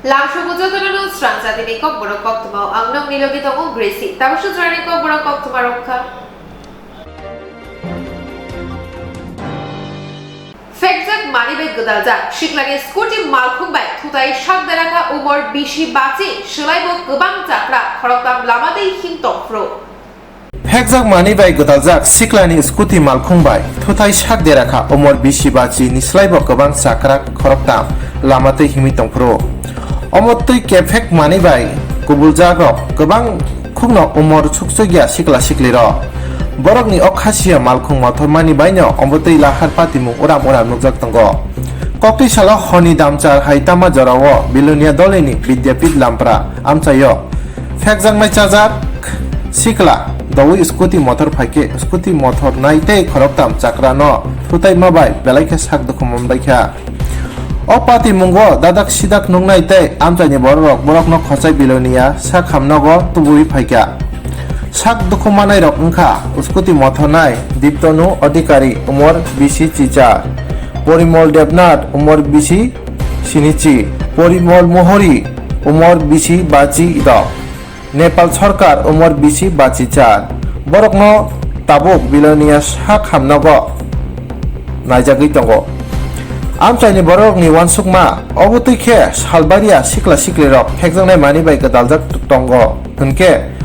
Langsung bujotono Swrangchati ni Kokborok Koktwma ang nang nilogitong Gracie. Tapos sa ni Kokborok Koktwma rokka. Fekjak manibek godalja shiklani scooty malkhung bai thutai shak deraka umor bishi bachi shelaibo gobang jakra khoroktam lamatei himtokfro. Fekjak manibek godalja shiklani scooty malkhung bai thutai shak deraka umor bishi bachi ni shelaibo gobang jakra khoroktam lamatei himtokfro. Omotui kefek manibek kubuljak gobang khungno umor suksugya shikla shikliro. Borok ni okhasia malkhung mothormani baino ombotei lahar patimu uram nugjak tongo. Kokti salo honi damchar haitama jorao bilunia dolini vidyapit lampra amchayo. Fekjak mai chajak sikla dawi scooty motor phaike scooty motor naite khoroktam chakrano thutai mabai belaike sak dukhumam baikha. O pati mungo dadak sidak nungnaite amchani borok no khochai bilunia sak hamnogo tubui phaika. Sak dukumanai rok ungkha scooty mothonai diptonu adhikari umor bishi chicha porimol devnath umor bishi sinichi porimol mohori umor bishi bachi ida Nepal sarkar umor bishi bachi char borokno tabuk bilonia sak hamnago naijagui tongo amchaini borok ni wansukma obutui khe salbaria sikla sikli rok phekjangnai mani bai gadaljak tongo hunke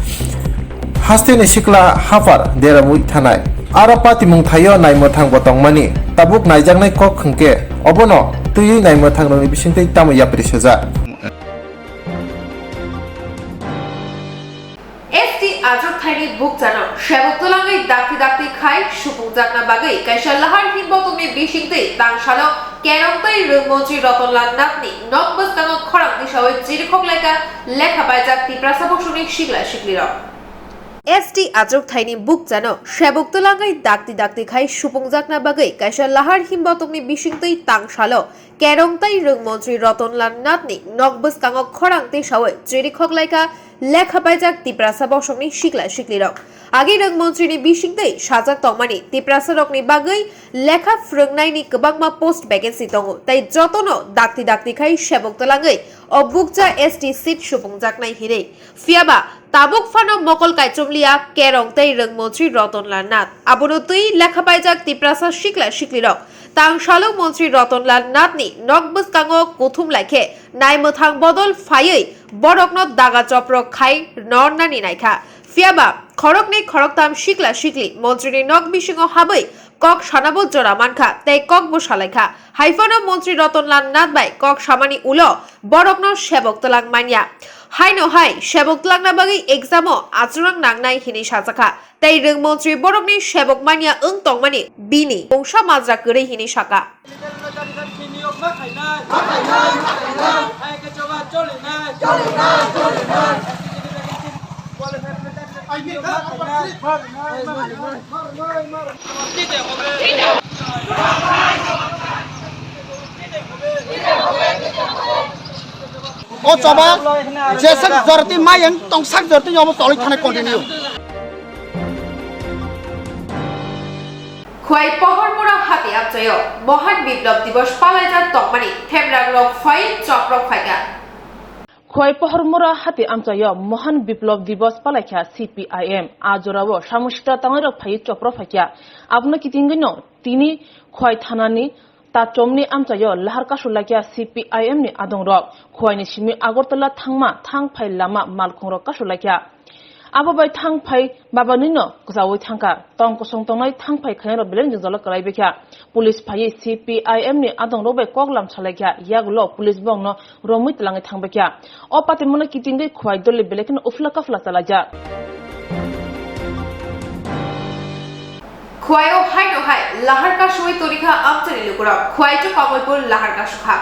Hasteni sikla hafar deramui thanai aro pati mung thayo naimothang botongmani tabuk naijaknai kok khungke obono tui naimothang roni bisingtei tamu yapri seja Ajok thaini buk jano sebok tolangai dakti khai supung jakna bagai kaisa lahar hinbotongni bisingtei tangsalo kerongtai rungmantri Ratonlal Nathni nokbos tangok khorang disawai jirkhok laika lekha baijak tiprasa bosuni sikla sikliro ajok thaini buk jano sebok tolangai dakti khai supung jakna bagai kaisa lahar hinbotongni bisingtei tangsalo kerongtai rungmantri Ratonlal Nathni nokbos tangok khorang disawai jirkhok laika লেখা পাইজাক তিপ্রাসা বসংনি শিকলা শিকলিরক আগে রংমন্ত্রীনি বিশিংতৈ সাজাক তংমানি তিপ্রাসা রকনি বাগৈ লেখা ফ্রংনাইনি গবাংমা post vacancy দङ তাই যতনো দাক্তি খাই সেবক তলাঙ্গৈ অবুকজা ST seat সুপুংজাকনাই হিরে ফিয়াবা তাবুক Fanon মকল কাইচুমলিয়া কেরংতৈ রংমন্ত্রী রতনলাল নাথ আবনতৈ লেখা পাইজাক তিপ্রাসা শিকলা শিকলিরক তাংশালো মন্ত্রী রতনলাল নাথনি নকবস কাঙ্গ কুথুম লাইখে নাইমথাং বদল ফাयै বরকনত দাগা চপ্র খাই নরনানি নাইখা ফিয়াবা খরকনি খরকতাম শিকলা শিকলি মন্ত্রীনি নক বিসিং হাबै কক সানাবত জরা মানখা তাই কক বসালাইখা হাইফানো মন্ত্রী রতনলাল নাথ বাই কক সামানি উলো বরকন সেবক তলাং মানিয়া হাইনো হাই সেবক তলাং না বাগৈ এক্সামো আচরং নাংনাই হিনি সাজাখা তাই রংমন্ত্রী বরকনি সেবক মানিয়া ওং তংমানি বিনি বংশা মাজরা গरै হিনি সাকা O coba jesek jorti mayang tongsak jorti nyomo toli thane continue Khowai পহরমোরা হাতে আপচয় মহান বিপ্লব দিবস পালাইজার তকমানি থেমরাং রক ফাই চক্রক ফাইকা খোয়াই পহরমোরা হাতে আমচায় মহান বিপ্লব দিবস পালাইখা CPIM আজরাও সামুষ্টা তাঙরক ফাই চক্র ফাইকা আপনি কিতিঙ্গিনো তিনি খোয়াই থানানি তা চমনি আমচায় লাহার কাসুলাকিয়া CPIM ni adong rok khwaini simi agortala thangma thangphai lama malkhongrok kasulakya ababai thangphai babanino gzawi thangka tong kosong tongnai thangphai khairo beleng jala kalai bekya police phai CPIM ni adong robai koklam chalakya yaglo police bongno romit langai thangbekya o patimona kitingai khwai dole belekin ufla kafla chalaja খোয়াইও হাইনো হাই লাহার কাশুই তরিখা আমচারি লুকুরা খোয়াইটো কমলপুর লাহার কাশুখা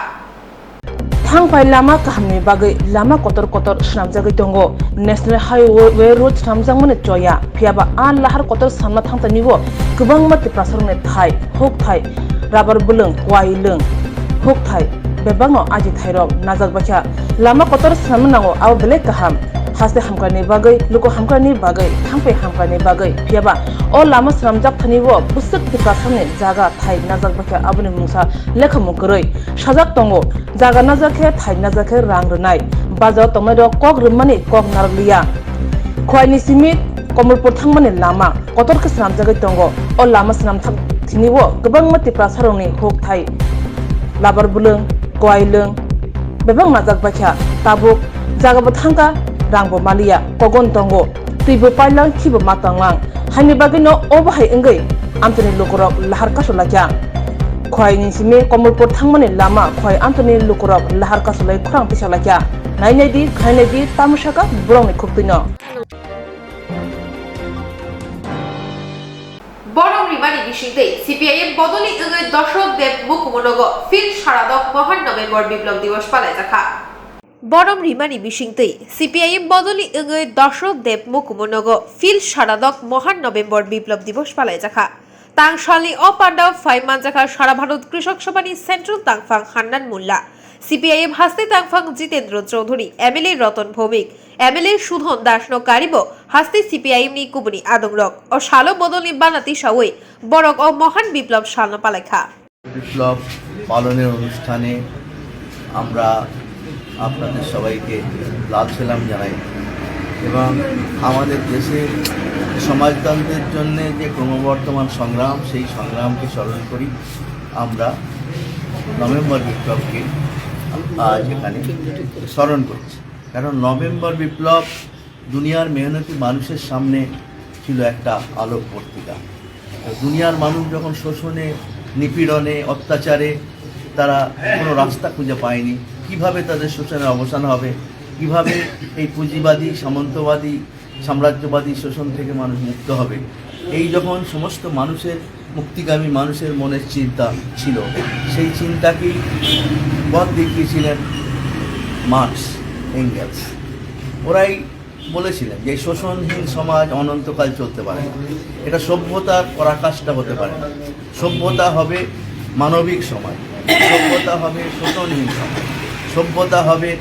thangphai lama kahamni bagai lama kotor snamjagoi tongo national highway road snamjangmani choya phiaba a lahar kotor samna thangtanigo kubang mati prasarne thai hok thai rabar bulung kwai lung hok thai bebangno aji thairok najak bacha lama kotor samnango aw belek kaham haste hamkani bagai luko hamkani bagai thangpe hamkani bagai phiaba o lama sramjak thani wo busuk tika samne jaga thai najak bakha abuni mungsa lekhamu koroi sajak tongo jaga najakhe thai najakhe rang runai bajaw tomairo kok rumani kok narliya khwaini simit komulpur thangmani lama kotor ke sramjagai tongo o lama sram thak thini wo gobang mati prasarongni hok thai labar bulung koailung bebang najak bakha tabuk jaga bathangka rangbo malia kogon tongo tibo pailang khibo matanglang hani bagino obahai engai antoni lukorok lahar kasolakya khoi ni sime komulpur thangmani lama khoi antoni lukorok lahar kasolai khurang pisalakya nainai di khainai di tamushaka brongni khuptino বরং রিমানি বিষয়তে CPIM বদলি ইংরেজ দর্শক দেব মুখমনগ feel সারাদক মহান November বিপ্লব দিবস পালাই যাখা বরম রিমানি বিষয়তে CPIM বদলি ইংরেজ দর্শক দেব মুখমনগ ফিল সারাদক মহান নভেম্বর বিপ্লব দিবস পালাই যাখা তাংশালি ও পান্ডাও ফাইমান যাখা সারা ভারত কৃষক সভানি সেন্ট্রাল তাংফাং হান্নান মোল্লা সিপিআইএম হাস্তে তাংফাং জিতেন্দ্র চৌধুরী এমএলএ রতন ভৌমিক এমএলএ সুধন দাসনো কারিব হাস্তে সিপিআইএম নি কুবনি আদংরক ও শালো বদলি বানাতি সাওই বরক ও মহান বিপ্লব শালনা পালাইখা বিপ্লব পালনের অনুষ্ঠানে আমরা আপনাদের সবাইকে লাল সালাম জানাই এবং আমাদের দেশের সমাজতন্ত্রের জন্য যে ক্রমবর্ধমান সংগ্রাম সেই সংগ্রামকে স্মরণ করি আমরা নভেম্বর বিপ্লবকে আজ এখানে স্মরণ করছি কারণ নভেম্বর বিপ্লব দুনিয়ার মেহনতি মানুষের সামনে ছিল একটা আলোক পত্রিকা দুনিয়ার মানুষ যখন শোষণে নিপীড়নে অত্যাচারে তারা কোনো রাস্তা খুঁজে পায়নি কিভাবে তাদের শোষণের অবসান হবে কিভাবে এই পুঁজিবাদী সামন্তবাদী সাম্রাজ্যবাদী শোষণ থেকে মানুষ মুক্ত হবে এই যখন সমস্ত মানুষের মুক্তিগামী মানুষের মনের চিন্তা ছিল সেই চিন্তাকেই পথ দেখিয়েছিলেন মার্কস এঙ্গেলস ওরাই বলেছিলেন যে শোষণহীন সমাজ অনন্তকাল চলতে পারে না এটা সভ্যতার পরাকাষ্ঠা হতে পারে না সভ্যতা হবে মানবিক সমাজ সভ্যতা হবে শোষণহীন সমাজ সভ্যতা হবে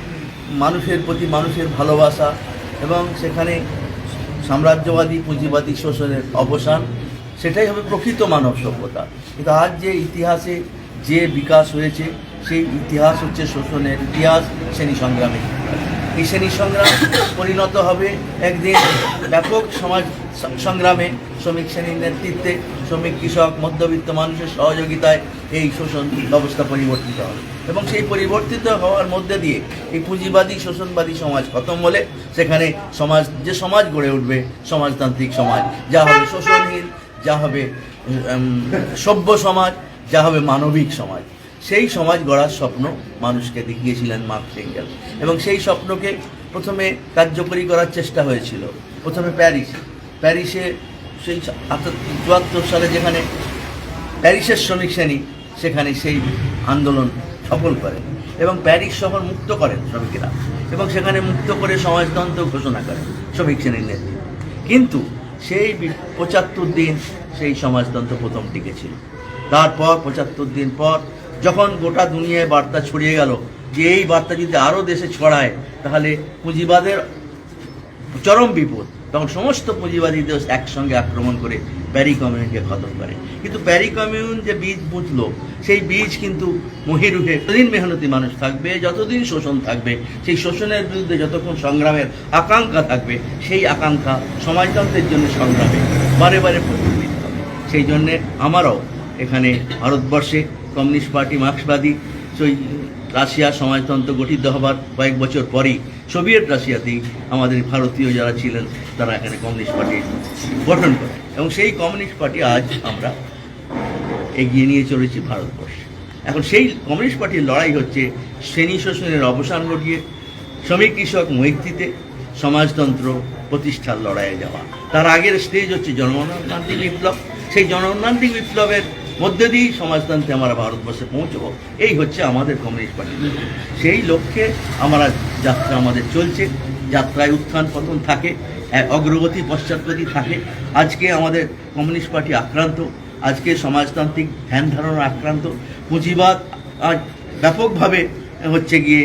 মানুষের প্রতি মানুষের ভালোবাসা এবং সেখানে সাম্রাজ্যবাদী পুঁজিবাদী শোষণের অবসান সেটাই হবে প্রকৃত মানব সভ্যতা কিন্তু আজ যে ইতিহাসে যে বিকাশ হয়েছে সেই ইতিহাস হচ্ছে শোষণের ইতিহাস শ্রেণী সংগ্রামের এই শ্রেণী সংগ্রাম পরিণত হবে একদিন ব্যাপক সমাজ সংগ্রামে শ্রমিক শ্রেণীর নেতৃত্বে শ্রমিক কৃষক মধ্যবিত্ত মানুষের সহযোগিতায় এই শোষণ ব্যবস্থা পরিবর্তিত হবে এবং সেই পরিবর্তিত হওয়ার মধ্যে দিয়ে এই পুঁজিবাদী শোষণবাদী সমাজ খতম হলে সেখানে সমাজ গড়ে উঠবে সমাজতান্ত্রিক সমাজ যা হবে শোষণহীন যা হবে সভ্য সমাজ যা হবে মানবিক সমাজ সেই সমাজ গড়ার স্বপ্ন মানুষকে দেখিয়েছিলেন মার্কস এঙ্গেলস এবং সেই স্বপ্নকে প্রথমে কার্যকরী করার চেষ্টা হয়েছিল প্রথমে প্যারিসে সেই 1974 সালে যেখানে প্যারিসের শ্রমিক শ্রেণী সেখানে সেই আন্দোলন সফল করেন এবং প্যারিস শহর মুক্ত করেন শ্রমিকেরা এবং সেখানে মুক্ত করে সমাজতন্ত্র ঘোষণা করেন শ্রমিক শ্রেণীর নেতৃত্বে কিন্তু সেই 75 দিন সেই সমাজতন্ত্র প্রথম টিকেছিল তারপর 75 দিন পর যখন গোটা দুনিয়ায় বার্তা ছড়িয়ে গেল যে এই বার্তা যদি আরও দেশে ছড়ায় তাহলে পুঁজিবাদের চরম বিপদ তখন সমস্ত পুঁজিবাদী দেশ একসঙ্গে আক্রমণ করে প্যারি কমিউনকে খতম করে কিন্তু প্যারি কমিউন যে বীজ বুঝলো সেই বীজ কিন্তু মহিরুহে যতদিন মেহনতি মানুষ থাকবে যতদিন শোষণ থাকবে সেই শোষণের বিরুদ্ধে যতক্ষণ সংগ্রামের আকাঙ্ক্ষা থাকবে সেই আকাঙ্ক্ষা সমাজতন্ত্রের জন্য সংগ্রামে বারে বারে প্রতিফলিত হবে সেই জন্যে আমারও এখানে ভারতবর্ষে কমিউনিস্ট পার্টি মার্ক্সবাদী সেই রাশিয়া সমাজতন্ত্র গঠিত হবার কয়েক বছর পরেই সোভিয়েত রাশিয়াতেই আমাদের ভারতীয় যারা ছিলেন তারা এখানে কমিউনিস্ট পার্টি গঠন করে এবং সেই কমিউনিস্ট পার্টি আজ আমরা এগিয়ে নিয়ে চলেছি ভারতবর্ষে এখন সেই কমিউনিস্ট পার্টির লড়াই হচ্ছে শ্রেণী শোষণের অবসান ঘটিয়ে শ্রমিক কৃষক মৈত্রীতে সমাজতন্ত্র প্রতিষ্ঠার লড়াইয়ে যাওয়া তার আগের স্টেজ হচ্ছে জনগণতান্ত্রিক বিপ্লব সেই জনগণতান্ত্রিক বিপ্লবের মধ্যে দিয়েই সমাজতন্ত্রে আমরা ভারতবর্ষে পৌঁছবো এই হচ্ছে আমাদের কমিউনিস্ট পার্টি সেই লক্ষ্যে আমরা যাত্রা আমাদের চলছে যাত্রায় উত্থান পতন থাকে অগ্রগতি পশ্চাৎগতি থাকে আজকে আমাদের কমিউনিস্ট পার্টি আক্রান্ত আজকে সমাজতান্ত্রিক ধ্যান ধারণা আক্রান্ত পুঁজিবাদ আজ ব্যাপকভাবে হচ্ছে গিয়ে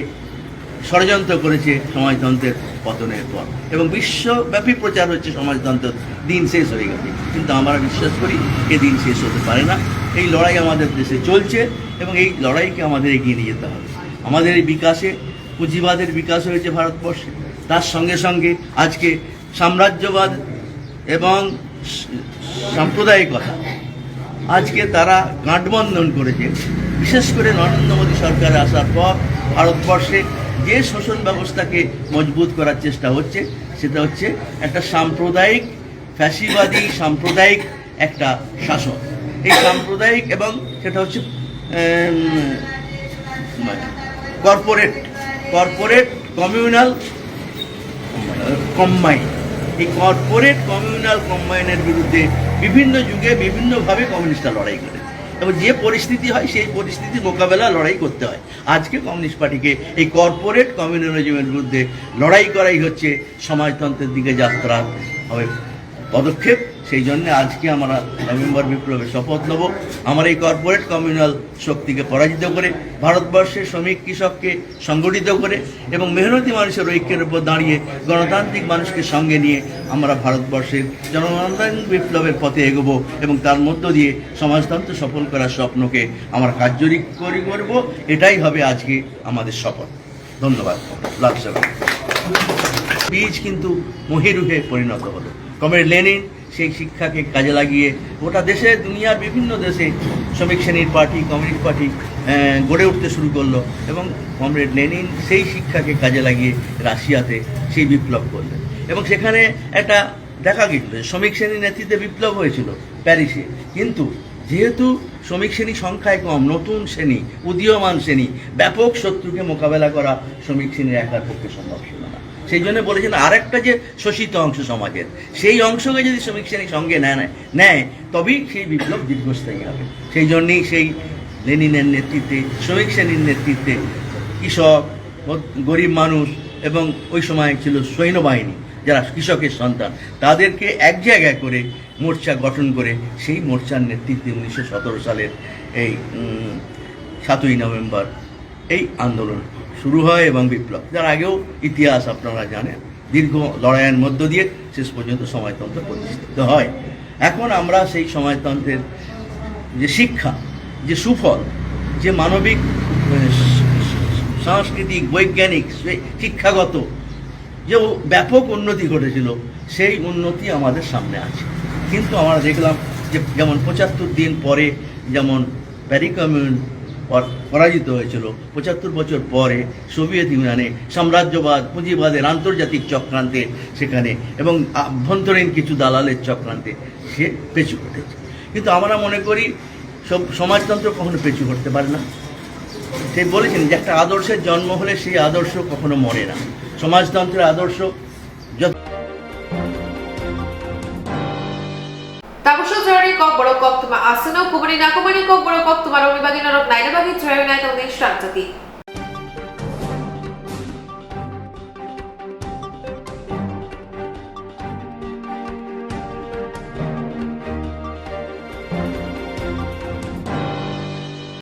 ষড়যন্ত্র করেছে সমাজতন্ত্রের পতনের পর, এবং বিশ্বব্যাপী প্রচার হচ্ছে সমাজতন্ত্র দিন শেষ হয়ে গেছে, কিন্তু আমরা বিশ্বাস করি এ দিন শেষ হতে পারে না। এই লড়াই আমাদের দেশে চলছে এবং এই লড়াইকে আমাদের এগিয়ে নিয়ে যেতে হবে। আমাদের এই বিকাশে পুঁজিবাদের বিকাশ হয়েছে ভারতবর্ষে, তার সঙ্গে সঙ্গে আজকে সাম্রাজ্যবাদ এবং সাম্প্রদায়িকতা আজকে তারা গাঁটবন্ধন করেছে। বিশেষ করে নরেন্দ্র মোদী সরকার আসার পর ভারতবর্ষে যে শোষণ ব্যবস্থাকে মজবুত করার চেষ্টা হচ্ছে সেটা হচ্ছে একটা সাম্প্রদায়িক ফ্যাসিবাদী সাম্প্রদায়িক একটা শাসন। এই সাম্প্রদায়িক এবং সেটা হচ্ছে কর্পোরেট কমিউনাল কম্বাইন। এই কর্পোরেট কমিউনাল কম্বাইনের বিরুদ্ধে বিভিন্ন যুগে বিভিন্নভাবে কমিউনিস্টরা লড়াই করে, এবং যে পরিস্থিতি হয় সেই পরিস্থিতি মোকাবেলা লড়াই করতে হয়। আজকে কমিউনিস্ট পার্টিকে এই কর্পোরেট কমিউনালিজমের বিরুদ্ধে লড়াই করাই হচ্ছে সমাজতন্ত্রের দিকে যাত্রা হবে পদক্ষেপ। সেই জন্য আজকে আমরা নভেম্বর বিপ্লবের শপথ নেব, আমার এই কর্পোরেট কমিউনাল শক্তিকে পরাজিত করে, ভারতবর্ষের শ্রমিক কৃষককে সংগঠিত করে এবং মেহনতি মানুষের ঐক্যের উপর দাঁড়িয়ে গণতান্ত্রিক মানুষকে সঙ্গে নিয়ে আমরা ভারতবর্ষের জনগণতান্ত্রিক বিপ্লবের পথে এগোবো এবং তার মধ্য দিয়ে সমাজতন্ত্র সফল করার স্বপ্নকে আমরা কার্যকরী করব। এটাই হবে আজকে আমাদের শপথ। ধন্যবাদ। বীজ কিন্তু মহিরুহে পরিণত হলো। কমরেড লেনিন সেই শিক্ষাকে কাজে লাগিয়ে গোটা দেশে দুনিয়ার বিভিন্ন দেশে শ্রমিক শ্রেণীর পার্টি কমিউনিস্ট পার্টি গড়ে উঠতে শুরু করলো, এবং কমরেড লেনিন সেই শিক্ষাকে কাজে লাগিয়ে রাশিয়াতে সেই বিপ্লব করলেন, এবং সেখানে একটা দেখা গেল শ্রমিক শ্রেণীর নেতৃত্বে বিপ্লব হয়েছিল প্যারিসে। কিন্তু যেহেতু শ্রমিক শ্রেণী সংখ্যায় কম, নতুন শ্রেণী উদীয়মান শ্রেণী, ব্যাপক শত্রুকে মোকাবেলা করা শ্রমিক শ্রেণীর একার পক্ষে সম্ভব ছিল না। সেই জন্য বলেছেন আরেকটা যে শোষিত অংশ সমাজের, সেই অংশকে যদি শ্রমিক শ্রেণী সঙ্গে নেয় তবেই সেই বিপ্লব দীর্ঘস্থায়ী হবে। সেই জন্যেই সেই লেনিনের নেতৃত্বে, শ্রমিক শ্রেণীর নেতৃত্বে কৃষক, গরিব মানুষ এবং ওই সময় ছিল সৈন্যবাহিনী যারা কৃষকের সন্তান, তাদেরকে এক জায়গায় করে মোর্চা গঠন করে সেই মোর্চার নেতৃত্বে 1917 সালের এই 7ই নভেম্বর এই আন্দোলন শুরু হয় এবং বিপ্লব, যার আগেও ইতিহাস আপনারা জানেন, দীর্ঘ লড়াইয়ের মধ্য দিয়ে শেষ পর্যন্ত সমাজতন্ত্র প্রতিষ্ঠিত হয়। এখন আমরা সেই সমাজতন্ত্রের যে শিক্ষা, যে সুফল, যে মানবিক সাংস্কৃতিক বৈজ্ঞানিক শিক্ষাগত যে ব্যাপক উন্নতি ঘটেছিল, সেই উন্নতি আমাদের সামনে আছে। কিন্তু আমরা দেখলাম যে যেমন 75 দিন পরে যেমন প্যারি কমিউন পরাজিত হয়েছিল, 75 বছর পরে সোভিয়েত ইউনিয়নে সাম্রাজ্যবাদ পুঁজিবাদের আন্তর্জাতিক চক্রান্তে সেখানে এবং আভ্যন্তরীণ কিছু দালালের চক্রান্তে সে পেছু ঘটেছে। কিন্তু আমরা মনে করি সমাজতন্ত্র কখনো পেছু ঘটতে পারে না। সে বলেছেন যে একটা আদর্শের জন্ম হলে সেই আদর্শ কখনো মরে না। সমাজতন্ত্রের আদর্শ Tapos Kokborok Koktwma asano kubani nakumani Kokborok Koktwma roni bagi narok naina bagi Swrangchati.